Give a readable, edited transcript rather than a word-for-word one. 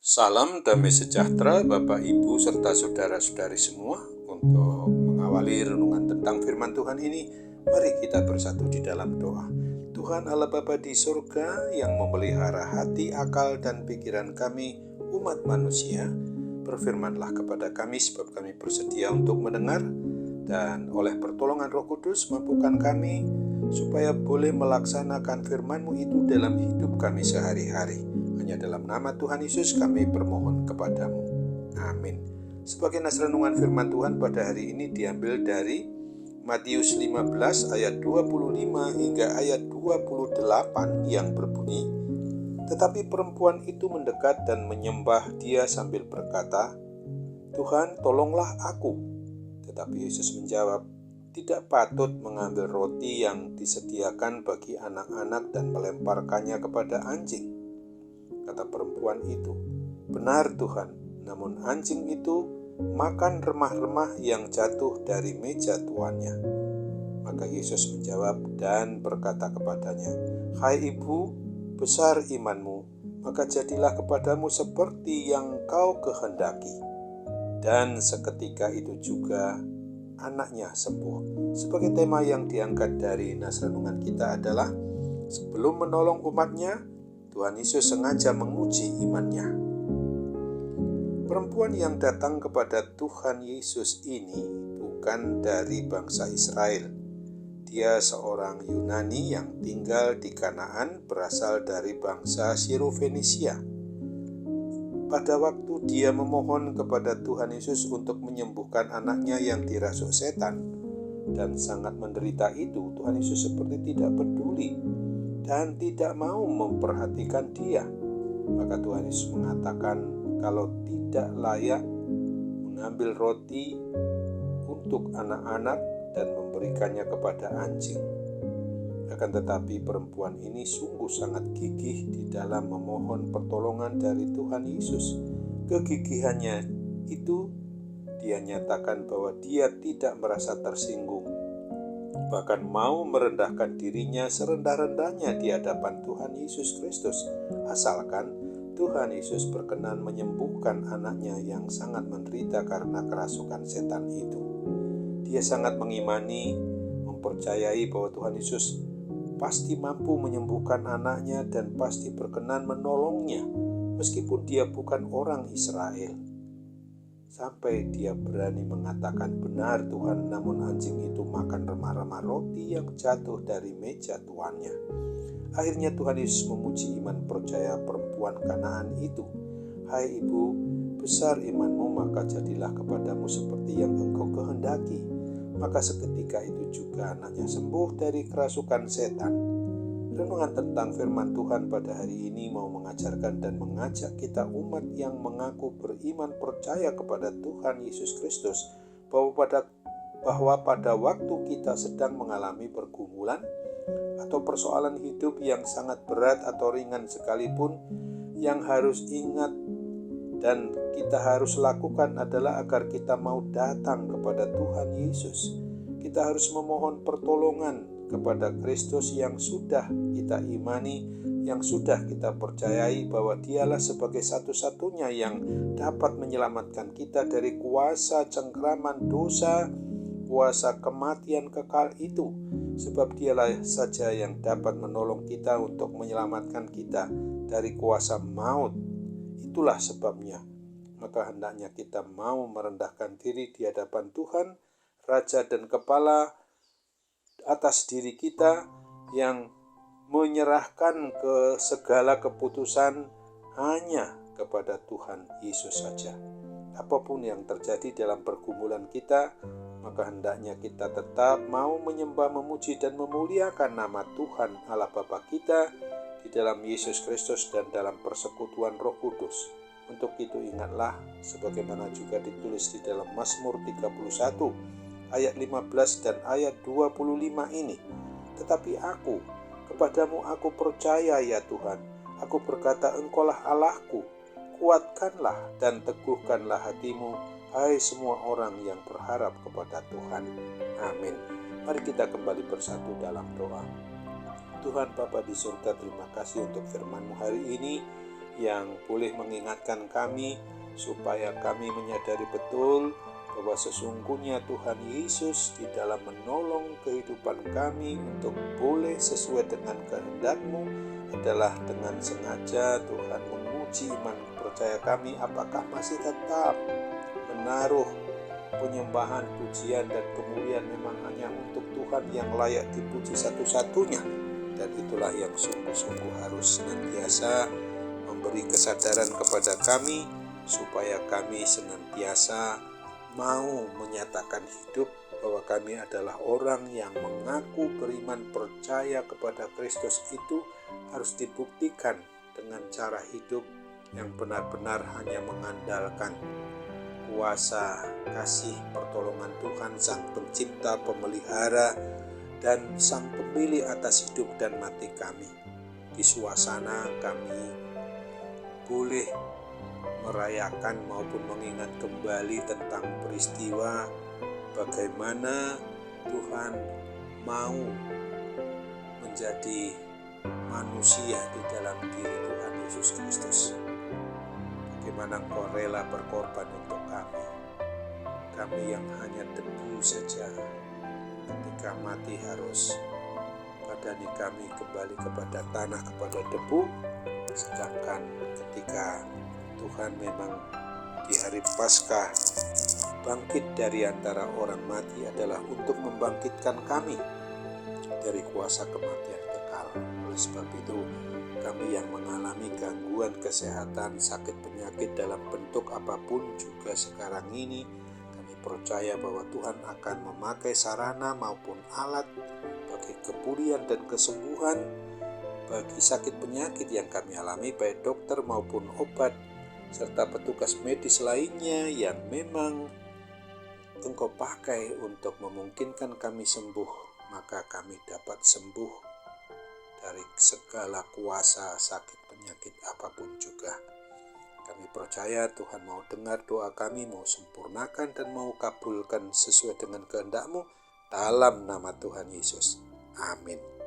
Salam damai sejahtera Bapak Ibu serta saudara-saudari semua. Untuk mengawali renungan tentang firman Tuhan ini, mari kita bersatu di dalam doa. Tuhan Allah Bapa di surga yang memelihara hati, akal, dan pikiran kami umat manusia, berfirmanlah kepada kami sebab kami bersedia untuk mendengar, dan oleh pertolongan Roh Kudus mampukan kami supaya boleh melaksanakan firman-Mu itu dalam hidup kami sehari-hari. Hanya dalam nama Tuhan Yesus kami bermohon kepadamu. Amin. Sebagai nas renungan firman Tuhan pada hari ini diambil dari Matius 15 ayat 25 hingga ayat 28 yang berbunyi, "Tetapi perempuan itu mendekat dan menyembah Dia sambil berkata, 'Tuhan, tolonglah aku.' Tetapi Yesus menjawab, 'Tidak patut mengambil roti yang disediakan bagi anak-anak dan melemparkannya kepada anjing.' Kata perempuan itu, 'Benar Tuhan, namun anjing itu makan remah-remah yang jatuh dari meja tuannya.' Maka Yesus menjawab dan berkata kepadanya, 'Hai ibu, besar imanmu, maka jadilah kepadamu seperti yang kau kehendaki.' Dan seketika itu juga anaknya sembuh." Sebagai tema yang diangkat dari nas renungan kita adalah sebelum menolong umatnya, Tuhan Yesus sengaja menguji imannya. Perempuan yang datang kepada Tuhan Yesus ini bukan dari bangsa Israel. Dia seorang Yunani yang tinggal di Kanaan, berasal dari bangsa Siro-Fenisia. Pada waktu dia memohon kepada Tuhan Yesus untuk menyembuhkan anaknya yang dirasuk setan dan sangat menderita itu, Tuhan Yesus seperti tidak peduli dan tidak mau memperhatikan dia. Maka Tuhan Yesus mengatakan kalau tidak layak mengambil roti untuk anak-anak dan memberikannya kepada anjing. Akan tetapi perempuan ini sungguh sangat gigih di dalam memohon pertolongan dari Tuhan Yesus. Kegigihannya itu dia nyatakan bahwa dia tidak merasa tersinggung, bahkan mau merendahkan dirinya serendah-rendahnya di hadapan Tuhan Yesus Kristus, asalkan Tuhan Yesus berkenan menyembuhkan anaknya yang sangat menderita karena kerasukan setan itu. Dia sangat mengimani, mempercayai bahwa Tuhan Yesus pasti mampu menyembuhkan anaknya dan pasti berkenan menolongnya, meskipun dia bukan orang Israel. Sampai dia berani mengatakan, "Benar Tuhan, namun anjing itu makan remah-remah roti yang jatuh dari meja tuannya." Akhirnya Tuhan Yesus memuji iman percaya perempuan Kanaan itu. "Hai ibu, besar imanmu, maka jadilah kepadamu seperti yang engkau kehendaki." Maka seketika itu juga anaknya sembuh dari kerasukan setan. Renungan tentang firman Tuhan pada hari ini mau mengajarkan dan mengajak kita umat yang mengaku beriman percaya kepada Tuhan Yesus Kristus bahwa pada waktu kita sedang mengalami pergumulan atau persoalan hidup yang sangat berat atau ringan sekalipun, yang harus ingat dan kita harus lakukan adalah agar kita mau datang kepada Tuhan Yesus. Kita harus memohon pertolongan kepada Kristus yang sudah kita imani, yang sudah kita percayai bahwa Dialah sebagai satu-satunya yang dapat menyelamatkan kita dari kuasa cengkraman dosa, kuasa kematian kekal itu. Sebab Dialah saja yang dapat menolong kita untuk menyelamatkan kita dari kuasa maut. Itulah sebabnya, maka hendaknya kita mau merendahkan diri di hadapan Tuhan, Raja dan Kepala atas diri kita, yang menyerahkan ke segala keputusan hanya kepada Tuhan Yesus saja. Apapun yang terjadi dalam pergumulan kita, maka hendaknya kita tetap mau menyembah, memuji, dan memuliakan nama Tuhan Allah Bapa kita di dalam Yesus Kristus dan dalam persekutuan Roh Kudus. Untuk itu ingatlah, sebagaimana juga ditulis di dalam Mazmur 31 ayat 15 dan ayat 25 ini, "Tetapi aku, kepadamu aku percaya ya Tuhan. Aku berkata, Engkaulah Allahku. Kuatkanlah dan teguhkanlah hatimu, hai semua orang yang berharap kepada Tuhan." Amin. Mari kita kembali bersatu dalam doa. Tuhan Bapa di surga, terima kasih untuk firman-Mu hari ini yang boleh mengingatkan kami supaya kami menyadari betul bahwa sesungguhnya Tuhan Yesus di dalam menolong kehidupan kami untuk boleh sesuai dengan kehendak-Mu adalah dengan sengaja Tuhan menguji iman percaya kami apakah masih tetap menaruh penyembahan, pujian, dan kemuliaan memang hanya untuk Tuhan yang layak dipuji satu-satunya. Dan itulah yang sungguh-sungguh harus senantiasa memberi kesadaran kepada kami supaya kami senantiasa mau menyatakan hidup bahwa kami adalah orang yang mengaku beriman percaya kepada Kristus itu harus dibuktikan dengan cara hidup yang benar-benar hanya mengandalkan kuasa, kasih, pertolongan Tuhan Sang Pencipta, Pemelihara, dan Sang Pemilik atas hidup dan mati kami. Di suasana kami boleh merayakan maupun mengingat kembali tentang peristiwa bagaimana Tuhan mau menjadi manusia di dalam diri Tuhan Yesus Kristus. Bagaimana Engkau rela berkorban untuk kami yang hanya debu saja, ketika mati harus badani kami kembali kepada tanah, kepada debu, sedangkan ketika Tuhan memang di hari Paskah bangkit dari antara orang mati adalah untuk membangkitkan kami dari kuasa kematian kekal. Oleh sebab itu, kami yang mengalami gangguan kesehatan, sakit penyakit dalam bentuk apapun juga sekarang ini, kami percaya bahwa Tuhan akan memakai sarana maupun alat bagi kepulihan dan kesembuhan bagi sakit penyakit yang kami alami, baik dokter maupun obat serta petugas medis lainnya yang memang Engkau pakai untuk memungkinkan kami sembuh, maka kami dapat sembuh dari segala kuasa sakit penyakit apapun juga. Kami percaya Tuhan mau dengar doa kami, mau sempurnakan dan mau kabulkan sesuai dengan kehendak-Mu dalam nama Tuhan Yesus. Amin.